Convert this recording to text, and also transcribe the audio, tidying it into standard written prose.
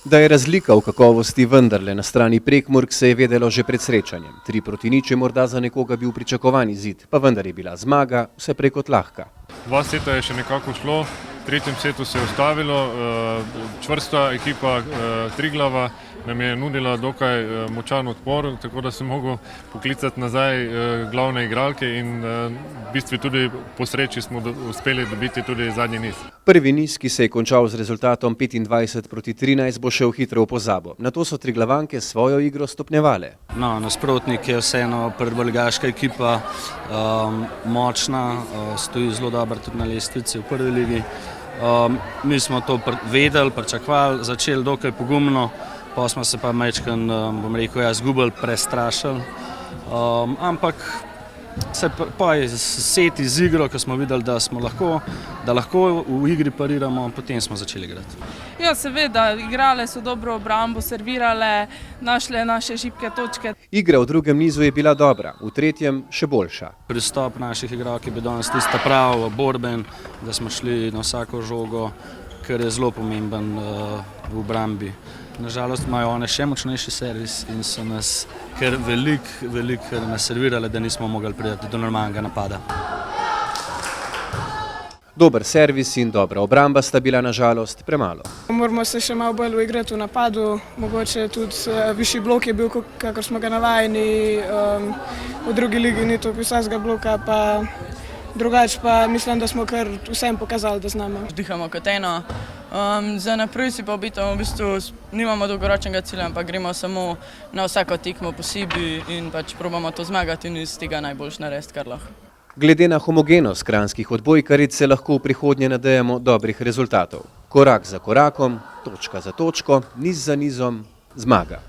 Da je razlika v kakovosti vendarle na strani Prekmurk, se je vedelo že pred srečanjem. 3:0 je morda za nekoga bil pričakovani izid, pa vendar je bila zmaga vse prej kot lahka. 2 seta je še nekako šlo, v 3. setu se je ustavilo, čvrsta ekipa Triglava nam je nudila dokaj močan odpor, tako da sem mogel poklicati nazaj glavne igralke in v bistvu tudi po sreči smo uspeli dobiti tudi zadnji niz. Prvi niz, ki se je končal z rezultatom 25:13, bo šel hitro v pozabo. Nato so Triglavanke svojo igro stopnjevale. No, nasprotnik je vseeno prvoligaška ekipa, močna, stoji zelo dobro tudi na lestvici v prvi ligi. Mi smo to vedeli, pričakovali, začeli dokaj pogumno, pa smo se pa majčkeno, bom rekel, izgubili, prestrašili. Ampak se pa je seti z igro, ko smo videli, da lahko v igri pariramo, potem smo začeli igrati. Ja, seveda, igrale so dobro obrambo, servirale, našle naše šibke točke. Igra v drugem nizu je bila dobra, v tretjem še boljša. Pristop naših igralk je bil danes tista prav, borben, da smo šli na vsako žogo, kar je zelo pomemben v obrambi. Nažalost imajo one še močnejši servis in so nas kar veliko naservirale, da nismo mogli priti do normalnega napada. Dober servis in dobra obramba sta bila nažalost premalo. Moramo se še malo bolj uigrati v napadu, mogoče tudi višji blok je bil, kakor smo ga navajeni, v drugi ligi ni toliko visokega bloka, pa drugače pa mislim, da smo kar vsem pokazali, da znamo. Dihamo kot eno. Za naprej si pa obitamo, v bistvu nimamo dolgoročnega cilja, ampak gremo samo na vsako tekmo posebej in pač probamo to zmagati in iz tega najboljš narediti, kar lahko. Glede na homogenost kranjskih odbojkaric se lahko v prihodnje nadejamo dobrih rezultatov. Korak za korakom, točka za točko, niz za nizom, zmaga.